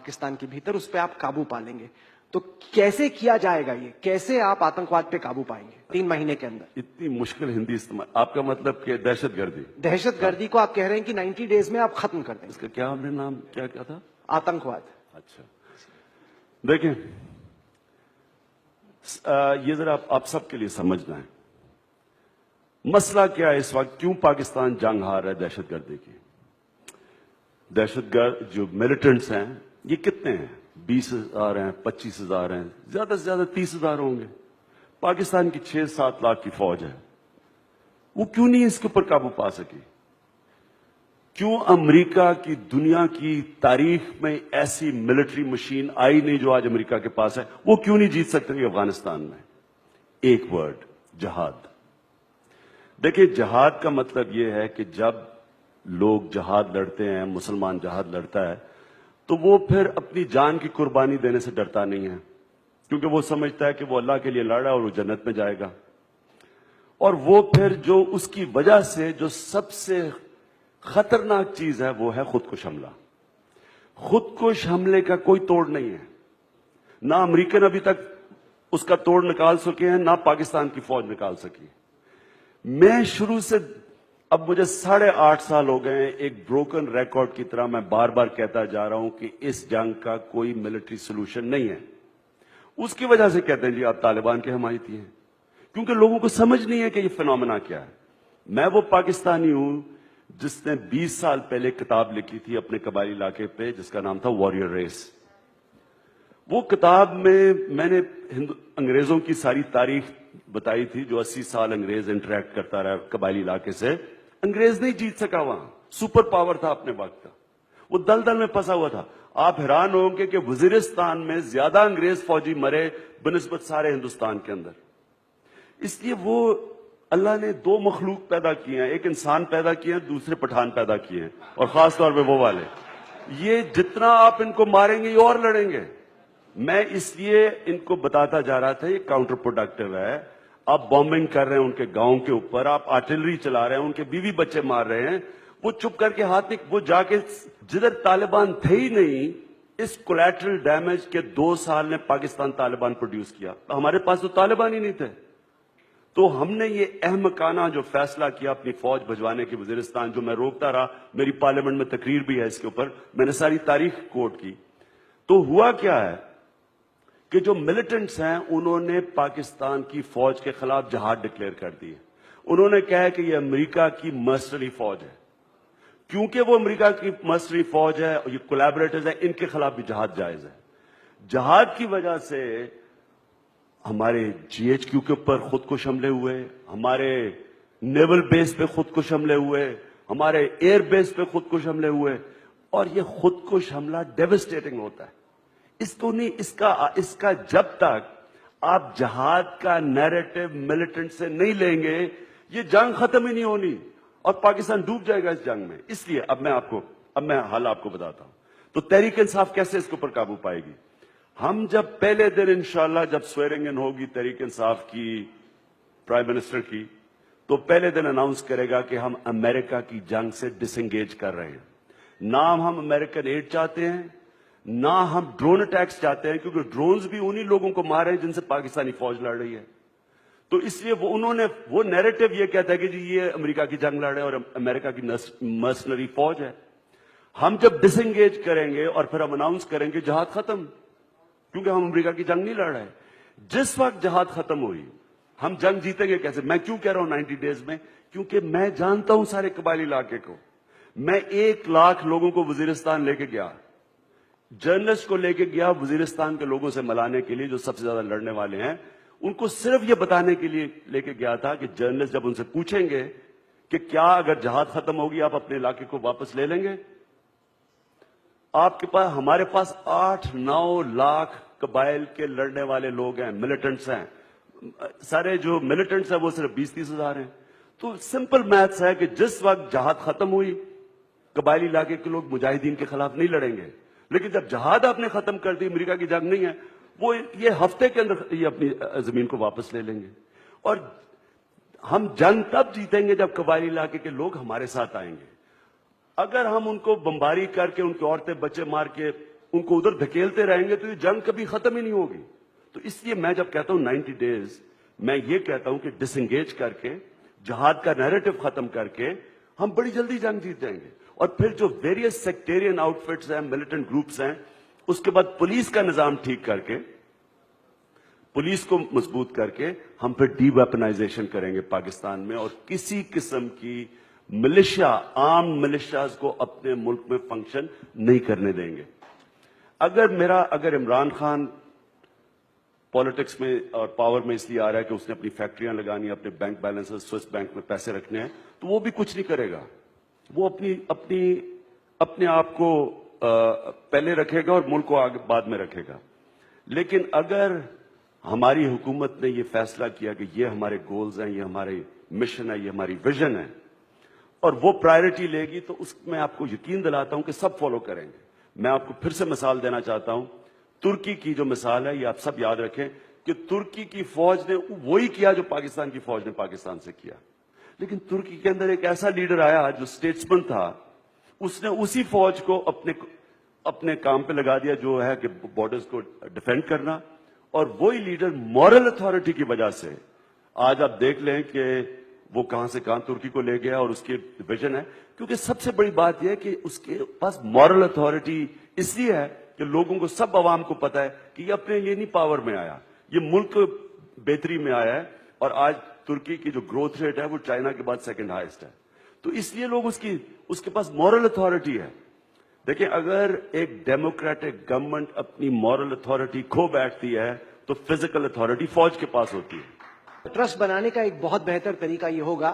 पाकिस्तान के भीतर उस पे आप काबू पा लेंगे। तो कैसे किया जाएगा ये, कैसे आप आतंकवाद पे काबू पाएंगे 3 महीने के अंदर? इतनी मुश्किल हिंदी इस्तेमाल, आपका मतलब कि दहशतगर्दी? दहशतगर्दी को आप कह रहे हैं कि 90 डेज में आप खत्म कर देंगे। इसका क्या हमने नाम क्या क्या था? आतंकवाद। अच्छा, देखें, ये जरा आप सबके लिए समझना है मसला क्या है इस वक्त, क्यों पाकिस्तान जंग हार रहा है दहशतगर्दी की। दहशतगर्द जो मिलिटेंट्स हैं ये कितने हैं? 20,000 हैं, 25,000 हैं, ज्यादा से ज्यादा 30,000 होंगे। पाकिस्तान की 6-7 लाख की फौज है, वो क्यों नहीं इसके ऊपर काबू पा सकी? क्यों अमेरिका की दुनिया की तारीख में ऐसी मिलिट्री मशीन आई नहीं जो आज अमेरिका के पास है? वो क्यों नहीं जीत सकते अफगानिस्तान में? एक वर्ड, जहाद। देखिए, जहाद का मतलब यह है कि जब लोग जहाद लड़ते हैं, मुसलमान जहाद लड़ता है, तो वो फिर अपनी जान की कुर्बानी देने से डरता नहीं है, क्योंकि वो समझता है कि वो अल्लाह के लिए लड़ रहा है और वो जन्नत में जाएगा। और वो फिर जो उसकी वजह से जो सबसे खतरनाक चीज है वो है खुदकुश हमला। खुदकुश हमले का कोई तोड़ नहीं है, ना अमेरिकन अभी तक उसका तोड़ निकाल सके हैं, ना पाकिस्तान की फौज निकाल सकी। मैं शुरू से, अब मुझे 8.5 साल हो गए हैं, एक ब्रोकन रिकॉर्ड की तरह मैं बार बार कहता जा रहा हूं कि इस जंग का कोई मिलिट्री सोल्यूशन नहीं है। उसकी वजह से कहते हैं जी आप तालिबान के हमायती हैं, क्योंकि लोगों को समझ नहीं है कि ये फिनोमेना क्या है। मैं वो पाकिस्तानी हूं जिसने 20 साल पहले किताब लिखी थी अपने कबायली इलाके पे, जिसका नाम था वॉरियर रेस। वो किताब में मैंने अंग्रेजों की सारी तारीख बताई थी, जो 80 साल अंग्रेज इंटरेक्ट करता रहा कबायली इलाके से। अंग्रेज नहीं जीत सका, वहां सुपर पावर था अपने वक्त का, वो दलदल में फंसा हुआ था। आप हैरान होंगे कि वजीरिस्तान में ज्यादा अंग्रेज फौजी मरे बनिस्बत सारे हिंदुस्तान के अंदर। इसलिए वो अल्लाह ने 2 मखलूक पैदा किए हैं, एक इंसान पैदा किए हैं, दूसरे पठान पैदा किए हैं, और खास तौर पे वो वाले। ये जितना आप इनको मारेंगे ये और लड़ेंगे। मैं इसलिए इनको बताता जा रहा था ये काउंटर प्रोडक्टिव है। आप बॉम्बिंग कर रहे हैं उनके गांव के ऊपर, आप आर्टिलरी चला रहे हैं, उनके बीवी बच्चे मार रहे हैं, वो चुप करके हाथ नहीं, वो जाके जिधर तालिबान थे ही नहीं, इस कोलैटरल डैमेज के 2 साल ने पाकिस्तान तालिबान प्रोड्यूस किया। हमारे पास तो तालिबान ही नहीं थे। तो हमने ये अहमकाना जो फैसला किया अपनी फौज भिजवाने की वजीरिस्तान, जो मैं रोकता रहा, मेरी पार्लियामेंट में तकरीर भी है इसके ऊपर, मैंने सारी तारीख कोट की। तो हुआ क्या है कि जो मिलिटेंट्स हैं उन्होंने पाकिस्तान की फौज के खिलाफ जहाद डिक्लेयर कर दिए। उन्होंने कहा कि ये अमेरिका की मर्सनरी फौज है। क्योंकि वो अमेरिका की मर्सनरी फौज है और ये कोलैबोरेटर्स हैं, इनके खिलाफ भी जहाद जायज है। जहाद की वजह से हमारे GHQ के ऊपर खुदकुश हमले हुए, हमारे नेवल बेस पे खुदकुश हमले हुए, हमारे एयर बेस पे खुदकुश हमले हुए। और ये खुदकुश हमला डेविस्टेटिंग होता है। इसको नहीं, इसका जब तक आप जहाद का नैरेटिव मिलिटेंट से नहीं लेंगे, ये जंग खत्म ही नहीं होनी और पाकिस्तान डूब जाएगा इस जंग में। इसलिए अब मैं हाल आपको बताता हूं। तो तहरीक इंसाफ कैसे इसके ऊपर काबू पाएगी? हम जब पहले दिन इंशाल्लाह जब स्वेरिंग इन होगी तहरीक इंसाफ की, प्राइम मिनिस्टर की, तो पहले दिन अनाउंस करेगा कि हम अमेरिका की जंग से डिसएंगेज कर रहे हैं। ना हम अमेरिकन एड चाहते हैं, ना हम ड्रोन अटैक्स चाहते हैं, क्योंकि ड्रोन्स भी उन्हीं लोगों को मार रहे हैं जिनसे पाकिस्तानी फौज लड़ रही है। तो इसलिए वो नैरेटिव ये कहता है कि जी ये अमेरिका की जंग लड़ रहे हैं और अमेरिका की मर्सनरी फौज है। हम जब डिसएंगेज करेंगे और फिर हम अनाउंस करेंगे जहाद खत्म, क्योंकि हम अमेरिका की जंग नहीं लड़ रहे। जिस वक्त जहाद खत्म हुई, हम जंग जीतेंगे कैसे? मैं क्यों कह रहा हूं 90 डेज में? क्योंकि मैं जानता हूं सारे कबायली इलाके को। मैं 1 लाख लोगों को वजीरिस्तान लेके गया, जर्नलिस्ट को लेके गया वजीरिस्तान के लोगों से मिलाने के लिए, जो सबसे ज्यादा लड़ने वाले हैं। उनको सिर्फ यह बताने के लिए लेके गया था कि जर्नलिस्ट जब उनसे पूछेंगे कि क्या अगर जहाद खत्म होगी आप अपने इलाके को वापस ले लेंगे? आपके पास, हमारे पास 8-9 लाख कबाइल के लड़ने वाले लोग हैं, मिलिटेंट्स हैं। सारे जो मिलिटेंट्स हैं वो सिर्फ 20-30 हजार हैं। तो सिंपल मैथ्स है कि जिस वक्त जहाद खत्म हुई, कबायली इलाके के लोग मुजाहिदीन के खिलाफ नहीं लड़ेंगे। लेकिन जब जहाद आपने खत्म कर दी, अमेरिका की जंग नहीं है, वो ये हफ्ते के अंदर ये अपनी जमीन को वापस ले लेंगे। और हम जंग तब जीतेंगे जब कबायली इलाके के लोग हमारे साथ आएंगे। अगर हम उनको बमबारी करके, उनके औरतें बच्चे मार के ان کو ادھر دھکیلتے رہیں گے تو یہ جنگ کبھی ختم ہی نہیں ہوگی. تو اس لیے میں جب کہتا ہوں 90 days, میں یہ کہتا ہوں کہ ڈس انگیج کر کے, جہاد کا نیریٹو ختم کر کے ہم بڑی جلدی جنگ جیت جائیں گے. اور پھر جو ویریس سیکٹیرین آؤٹ فٹس ہیں, ملیٹنٹ گروپس ہیں, اس کے بعد پولیس کا نظام ٹھیک کر کے, پولیس کو مضبوط کر کے ہم پھر ڈی ویپنائزیشن کریں گے پاکستان میں, اور کسی قسم کی ملیشیا, عام ملیشیاز کو اپنے ملک میں فنکشن نہیں کرنے دیں گے. اگر عمران خان پالیٹکس میں اور پاور میں اس لیے آ رہا ہے کہ اس نے اپنی فیکٹریاں لگانی, اپنے بینک بیلنس سوئس بینک میں پیسے رکھنے ہیں, تو وہ بھی کچھ نہیں کرے گا. وہ اپنے آپ کو پہلے رکھے گا اور ملک کو آگے بعد میں رکھے گا. لیکن اگر ہماری حکومت نے یہ فیصلہ کیا کہ یہ ہمارے گولز ہیں, یہ ہمارے مشن ہے, یہ ہماری ویژن ہے, اور وہ پرائرٹی لے گی, تو اس میں آپ کو یقین دلاتا ہوں کہ سب فالو کریں گے. میں آپ کو پھر سے مثال دینا چاہتا ہوں, ترکی کی جو مثال ہے, یہ آپ سب یاد رکھیں کہ ترکی کی فوج نے وہی کیا جو پاکستان کی فوج نے پاکستان سے کیا. لیکن ترکی کے اندر ایک ایسا لیڈر آیا جو اسٹیٹسمن تھا, اس نے اسی فوج کو اپنے کام پہ لگا دیا جو ہے کہ بارڈرز کو ڈیفینڈ کرنا. اور وہی لیڈر مورل اتھارٹی کی وجہ سے آج آپ دیکھ لیں کہ وہ کہاں سے کہاں ترکی کو لے گیا, اور اس کی ویژن ہے. کیونکہ سب سے بڑی بات یہ ہے کہ اس کے پاس مورل اتھارٹی اس لیے ہے کہ لوگوں کو, سب عوام کو پتا ہے کہ یہ اپنے لیے نہیں پاور میں آیا, یہ ملک بہتری میں آیا ہے. اور آج ترکی کی جو گروتھ ریٹ ہے وہ چائنا کے بعد سیکنڈ ہائیسٹ ہے. تو اس لیے لوگ اس کے پاس مورل اتھارٹی ہے. دیکھیں, اگر ایک ڈیموکریٹک گورنمنٹ اپنی مورل اتھارٹی کھو بیٹھتی ہے تو فزیکل اتھارٹی فوج کے پاس ہوتی ہے. ٹرسٹ بنانے کا ایک بہت بہتر طریقہ یہ ہوگا